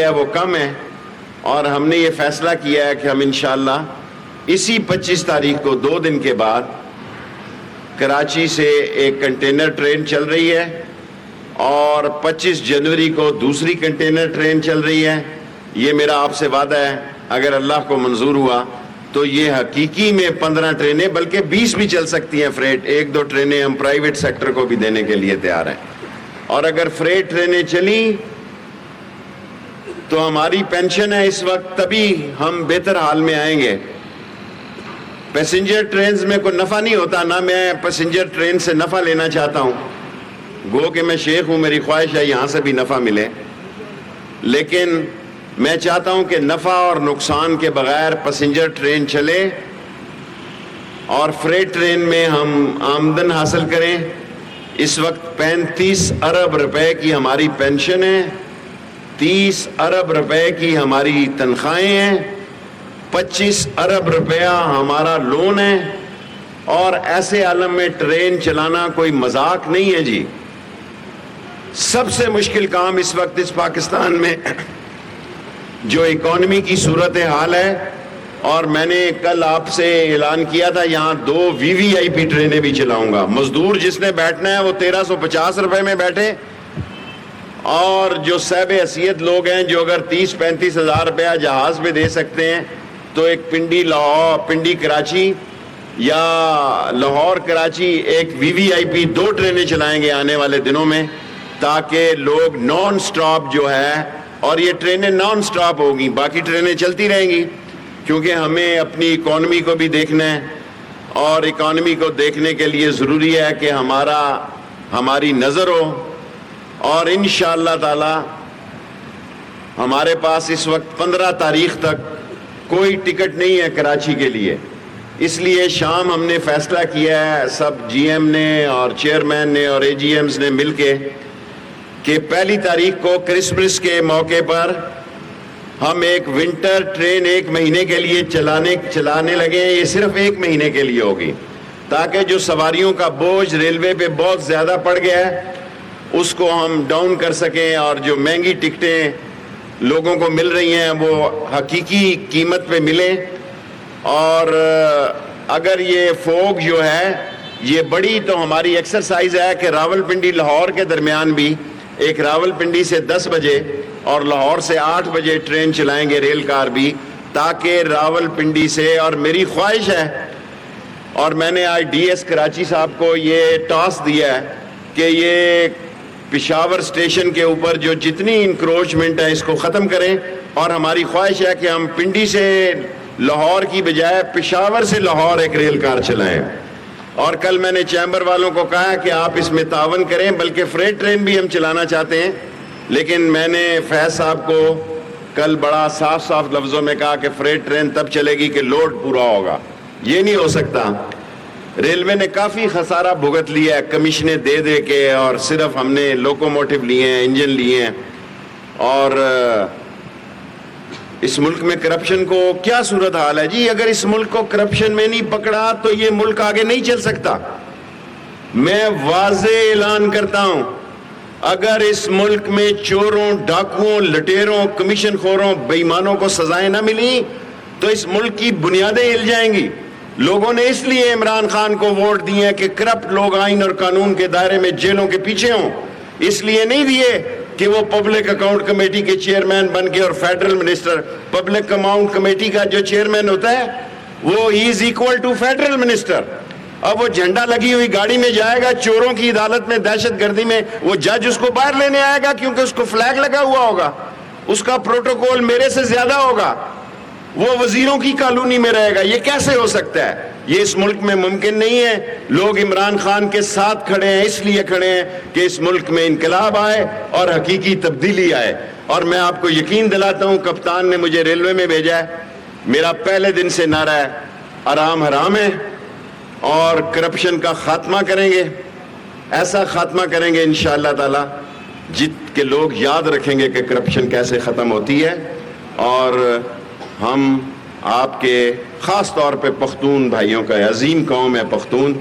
ہے وہ کم ہے، اور ہم نے یہ فیصلہ کیا ہے کہ ہم انشاءاللہ اسی 25 تاریخ کو 2 دن کے بعد کراچی سے ایک کنٹینر ٹرین چل رہی ہے اور 25 جنوری کو دوسری کنٹینر ٹرین چل رہی ہے۔ یہ میرا آپ سے وعدہ ہے، اگر اللہ کو منظور ہوا تو یہ حقیقی میں 15 ٹرینیں بلکہ 20 بھی چل سکتی ہیں فریٹ، 1-2 ٹرینیں ہم پرائیویٹ سیکٹر کو بھی دینے کے لیے تیار ہیں۔ اور اگر فریٹ ٹرینیں چلیں تو ہماری پینشن ہے اس وقت، تبھی ہم بہتر حال میں آئیں گے۔ پیسنجر ٹرینز میں کوئی نفع نہیں ہوتا، نہ میں پیسنجر ٹرین سے نفع لینا چاہتا ہوں، گو کہ میں شیخ ہوں، میری خواہش ہے یہاں سے بھی نفع ملے، لیکن میں چاہتا ہوں کہ نفع اور نقصان کے بغیر پیسنجر ٹرین چلے اور فریٹ ٹرین میں ہم آمدن حاصل کریں۔ اس وقت 35 ارب روپے کی ہماری پینشن ہے، 30 ارب روپے کی ہماری تنخواہیں ہیں، 25 ارب روپیہ ہمارا لون ہے، اور ایسے عالم میں ٹرین چلانا کوئی مذاق نہیں ہے جی۔ سب سے مشکل کام اس وقت اس پاکستان میں جو اکانومی کی صورتحال ہے، اور میں نے کل آپ سے اعلان کیا تھا یہاں 2 VVIP ٹرینیں بھی چلاؤں گا۔ مزدور جس نے بیٹھنا ہے وہ 1350 روپے میں بیٹھے، اور جو صاحب حیثیت لوگ ہیں جو اگر 30-35 ہزار روپیہ جہاز پہ دے سکتے ہیں تو ایک پنڈی کراچی یا لاہور کراچی ایک VVIP 2 ٹرینیں چلائیں گے آنے والے دنوں میں، تاکہ لوگ نان سٹاپ جو ہے، اور یہ ٹرینیں نان سٹاپ ہوگی، باقی ٹرینیں چلتی رہیں گی، کیونکہ ہمیں اپنی اکانومی کو بھی دیکھنا ہے، اور اکانومی کو دیکھنے کے لیے ضروری ہے کہ ہماری نظر ہو۔ اور انشاءاللہ تعالی ہمارے پاس اس وقت 15 تاریخ تک کوئی ٹکٹ نہیں ہے کراچی کے لیے، اس لیے شام ہم نے فیصلہ کیا ہے سب GM نے اور چیئرمین نے اور AGMs نے مل کے کہ 1 تاریخ کو کرسمس کے موقع پر ہم ایک ونٹر ٹرین 1 مہینے کے لیے چلانے لگے ہیں۔ یہ صرف 1 مہینے کے لیے ہوگی، تاکہ جو سواریوں کا بوجھ ریلوے پہ بہت زیادہ پڑ گیا ہے اس کو ہم ڈاؤن کر سکیں، اور جو مہنگی ٹکٹیں لوگوں کو مل رہی ہیں وہ حقیقی قیمت پہ ملیں۔ اور اگر یہ فوگ جو ہے یہ بڑی، تو ہماری ایکسرسائز ہے کہ راولپنڈی لاہور کے درمیان بھی ایک راولپنڈی سے 10 بجے اور لاہور سے 8 بجے ٹرین چلائیں گے، ریل کار بھی، تاکہ راولپنڈی سے، اور میری خواہش ہے، اور میں نے آج DS کراچی صاحب کو یہ ٹاسک دیا ہے کہ یہ پشاور اسٹیشن کے اوپر جو جتنی انکروچمنٹ ہے اس کو ختم کریں، اور ہماری خواہش ہے کہ ہم پنڈی سے لاہور کی بجائے پشاور سے لاہور ایک ریل کار چلائیں۔ اور کل میں نے چیمبر والوں کو کہا کہ آپ اس میں تعاون کریں، بلکہ فریٹ ٹرین بھی ہم چلانا چاہتے ہیں، لیکن میں نے فیض صاحب کو کل بڑا صاف لفظوں میں کہا کہ فریٹ ٹرین تب چلے گی کہ لوڈ پورا ہوگا، یہ نہیں ہو سکتا۔ ریلوے نے کافی خسارہ بھگت لیا ہے کمیشنیں دے کے، اور صرف ہم نے لوکوموٹیو لیے ہیں، انجن لیے ہیں، اور اس ملک میں کرپشن کو کیا صورتحال ہے جی؟ اگر اس ملک کو کرپشن میں نہیں پکڑا تو یہ ملک آگے نہیں چل سکتا۔ میں واضح اعلان کرتا ہوں، اگر اس ملک میں چوروں، ڈاکوؤں، لٹیروں، کمیشن خوروں، بے ایمانوں کو سزائیں نہ ملی تو اس ملک کی بنیادیں ہل جائیں گی۔ لوگوں نے اس لیے عمران خان کو ووٹ دیے ہیں کہ کرپٹ لوگ آئین اور قانون کے دائرے میں جیلوں کے پیچھے ہوں، اس لیے نہیں دیے کہ وہ پبلک اکاؤنٹ کمیٹی کے چیئرمین بن کے، اور federal minister public account committee کا جو چیئرمین ہوتا ہے وہ is equal to federal minister. اب وہ جھنڈا لگی ہوئی گاڑی میں جائے گا چوروں کی عدالت میں، دہشت گردی میں، وہ جج اس کو باہر لینے آئے گا کیونکہ اس کو فلیگ لگا ہوا ہوگا، اس کا پروٹوکول میرے سے زیادہ ہوگا، وہ وزیروں کی کالونی میں رہے گا۔ یہ کیسے ہو سکتا ہے؟ یہ اس ملک میں ممکن نہیں ہے۔ لوگ عمران خان کے ساتھ کھڑے ہیں، اس لیے کھڑے ہیں کہ اس ملک میں انقلاب آئے اور حقیقی تبدیلی آئے۔ اور میں آپ کو یقین دلاتا ہوں، کپتان نے مجھے ریلوے میں بھیجا ہے، میرا پہلے دن سے نعرہ ہے آرام حرام ہے، اور کرپشن کا خاتمہ کریں گے، ایسا خاتمہ کریں گے انشاءاللہ تعالی جت کے لوگ یاد رکھیں گے کہ کرپشن کیسے ختم ہوتی ہے۔ اور ہم آپ کے خاص طور پہ پختون بھائیوں کا، عظیم قوم ہے پختون،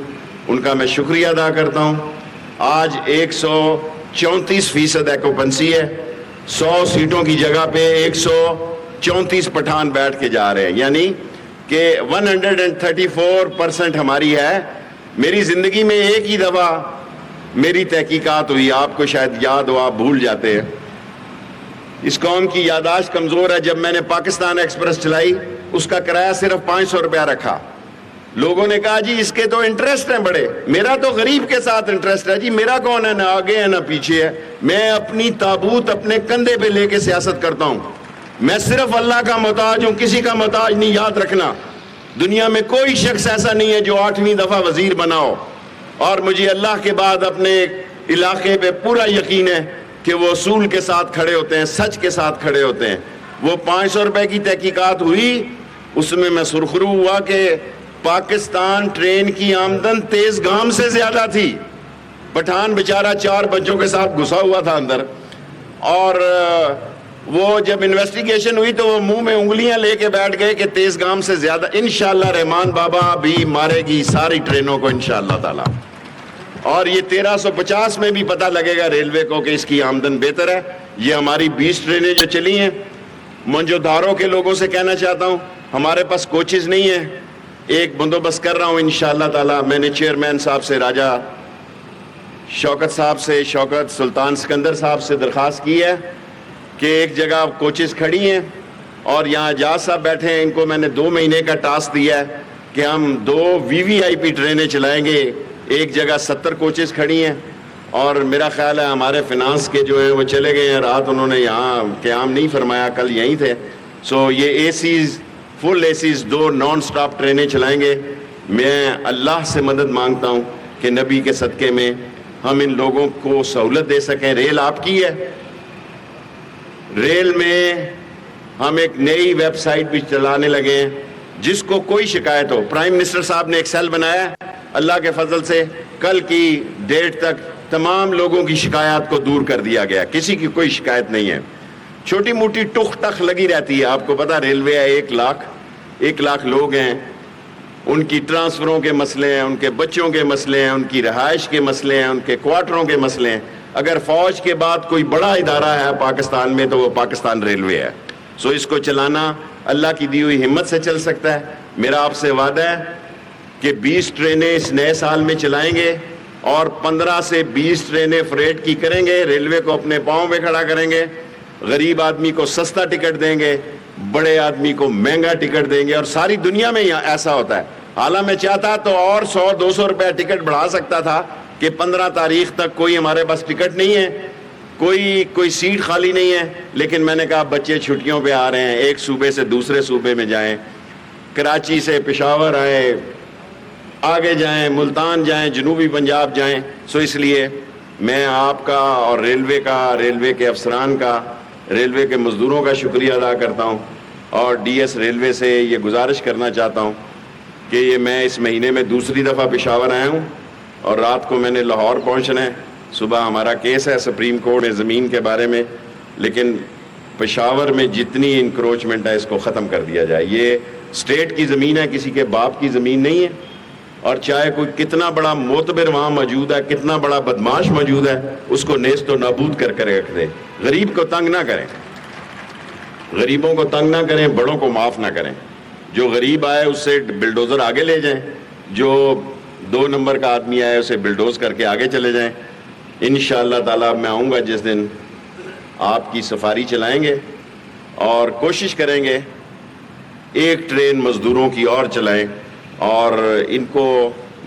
ان کا میں شکریہ ادا کرتا ہوں۔ آج 134% ایکوپنسی ہے، 100 सीटों की जगह पे 134 पठान बैठ के जा रहे हैं, यानी कि 134% हमारी है। मेरी जिंदगी में एक ही दफा मेरी तहकीकात हुई, आपको शायद याद हो, आप भूल जाते हैं। इस कौम की यादाश्त कमजोर है। जब मैंने पाकिस्तान एक्सप्रेस चलाई, उसका किराया सिर्फ 500 रुपया रखा। लोगों ने कहा जी इसके तो इंटरेस्ट हैं बड़े। मेरा तो गरीब के साथ इंटरेस्ट है जी, मेरा कौन है, ना आगे है ना पीछे है। मैं अपनी ताबूत अपने कंधे पे लेके सियासत करता हूं। मैं सिर्फ अल्लाह का मोहताज हूं, किसी का मोहताज नहीं। याद रखना, दुनिया में कोई शख्स ऐसा नहीं है जो 8वीं दफा वजीर बना हो। और मुझे अल्लाह के बाद अपने इलाके पे पूरा यकीन है कि वो असूल के साथ खड़े होते हैं, सच के साथ खड़े होते हैं। वो 500 रुपए की तहकीकात हुई, उसमें मैं सुरखरू हुआ कि पाकिस्तान ट्रेन की आमदन तेज गाम से ज्यादा थी। पठान बेचारा 4 बच्चों के साथ घुसा हुआ था अंदर, और वो जब इन्वेस्टिगेशन हुई तो वो मुंह में उंगलियां लेके बैठ गए कि तेज गाम से ज्यादा। इंशाल्लाह रहमान बाबा भी मारेगी सारी ट्रेनों को इंशाल्लाह ताला। और ये 1350 में भी पता लगेगा रेलवे को कि इसकी आमदन बेहतर है। ये हमारी 20 ट्रेनें जो चली हैं, मंजोधारों के लोगों से कहना चाहता हूँ, हमारे पास कोचेज नहीं है। एक बंदोबस्त कर रहा हूँ इंशाअल्लाह ताला। मैंने चेयरमैन साहब से, राजा शौकत साहब से, शौकत सुल्तान सिकंदर साहब से दरख्वास्त की है कि एक जगह कोचेज खड़ी हैं और यहाँ जाज साहब बैठे हैं। इनको मैंने 2 महीने का टास्क दिया है कि हम 2 VVIP ट्रेनें चलाएंगे। एक जगह 70 कोचेज खड़ी हैं, और मेरा ख्याल है हमारे फिनांस के जो है वो चले गए हैं। रात उन्होंने यहाँ क़याम नहीं फरमाया, कल यहीं थे। सो ये ACs, full ACs 2 non stop ट्रेनें चलाएंगे। मैं अल्लाह से मदद मांगता हूँ कि नबी के सदक़े में हम इन लोगों को सहूलत दे सकें। रेल आपकी है। रेल में हम एक नई वेबसाइट भी चलाने लगे हैं, जिसको कोई शिकायत हो। प्राइम मिनिस्टर साहब ने एक सेल बनाया है, अल्लाह के फजल से कल की डेट तक तमाम लोगों की शिकायत को दूर कर दिया गया। किसी की कोई शिकायत नहीं है। छोटी मोटी टुख तख लगी रहती है। आपको पता रेलवे है, 1 लाख लोग हैं, उनकी ट्रांसफरों के मसले हैं, उनके बच्चों के मसले हैं, उनकी रहाइश के मसले हैं, उनके क्वार्टरों के मसले हैं। अगर फौज के बाद कोई बड़ा इदारा है पाकिस्तान में तो वो पाकिस्तान रेलवे है। सो इसको चलाना अल्लाह की दी हुई हिम्मत से चल सकता है। मेरा आपसे वादा है कि 20 ट्रेनें इस नए साल में चलाएंगे और 15 से 20 ट्रेनें फ्रेट की करेंगे। रेलवे को अपने पाँव पे खड़ा करेंगे। गरीब आदमी को सस्ता टिकट देंगे, बड़े आदमी को महंगा टिकट देंगे। और सारी दुनिया में यहाँ ऐसा होता है। हालांकि मैं चाहता तो और 100-200 रुपया टिकट बढ़ा सकता था कि 15 तारीख तक कोई हमारे पास टिकट नहीं है, कोई सीट खाली नहीं है। लेकिन मैंने कहा बच्चे छुट्टियों पे आ रहे हैं, एक सूबे से दूसरे सूबे में जाएं, कराची से पेशावर आए, आगे जाएं, मुल्तान जाएं, जनूबी पंजाब जाएं। सो इसलिए मैं आपका और रेलवे का, रेलवे के अफसरान का, रेलवे के मज़दूरों का शुक्रिया अदा करता हूं। और DS रेलवे से ये गुजारिश करना चाहता हूं कि ये मैं इस महीने में दूसरी दफ़ा पेशावर आया हूं और रात को मैंने लाहौर पहुंचना है। सुबह हमारा केस है सुप्रीम कोर्ट है ज़मीन के बारे में, लेकिन पेशावर में जितनी इंक्रोचमेंट है इसको ख़त्म कर दिया जाए। ये स्टेट की ज़मीन है, किसी के बाप की ज़मीन नहीं है। और चाहे कोई कितना बड़ा मोतबर वहाँ मौजूद है, कितना बड़ा बदमाश मौजूद है, उसको नेस्त व नाबूद करके रख दे। गरीब को तंग ना करें, गरीबों को तंग ना करें, बड़ों को माफ़ ना करें। जो गरीब आए उससे बिल्डोज़र आगे ले जाएं, जो 2 नंबर का आदमी आए उसे बिल्डोज करके आगे चले जाएं। इंशाअल्लाह ताला मैं आऊँगा जिस दिन आपकी सफारी चलाएंगे और कोशिश करेंगे एक ट्रेन मज़दूरों की और चलाएं और इनको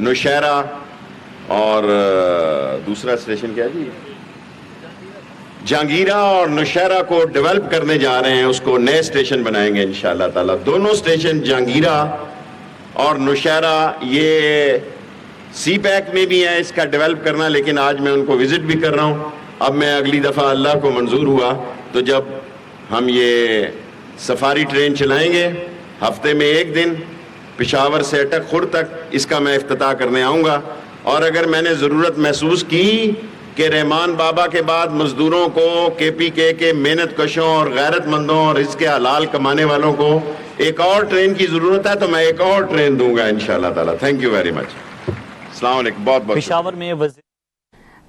नौशहरा और दूसरा स्टेशन क्या है जी, जहांगीरा और नौशहरा को डेवलप करने जा रहे हैं। उसको नए स्टेशन बनाएंगे इंशाअल्लाह ताला। दोनों स्टेशन जहांगीरा और नौशहरा ये CPAC में भी है इसका डेवलप करना, लेकिन आज मैं उनको विजिट भी कर रहा हूँ। अब मैं अगली दफ़ा अल्लाह को मंजूर हुआ तो जब हम ये सफारी ट्रेन चलाएंगे हफ्ते में 1 दिन पेशावर से अटक खुर्द तक, इसका मैं इफ्तिताह करने आऊँगा। और अगर मैंने ज़रूरत महसूस की कि रहमान बाबा के बाद मज़दूरों को, KPK के मेहनत कशों और गैरतमंदों और इसके हलाल कमाने वालों को एक और ट्रेन की ज़रूरत है तो मैं एक और ट्रेन दूंगा इंशाअल्लाह ताला। Thank you very much. अस्सलाम वालेकुम। बहुत बहुत पेशावर में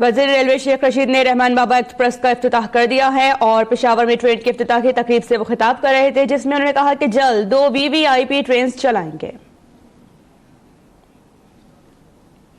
وزیر ریلوے شیخ رشید نے رحمان بابا ایکسپریس کا افتتاح کر دیا ہے اور پشاور میں ٹرین کے افتتاح کی تقریب سے وہ خطاب کر رہے تھے، جس میں انہوں نے کہا کہ جلد 2 VVIP ٹرینز چلائیں گے۔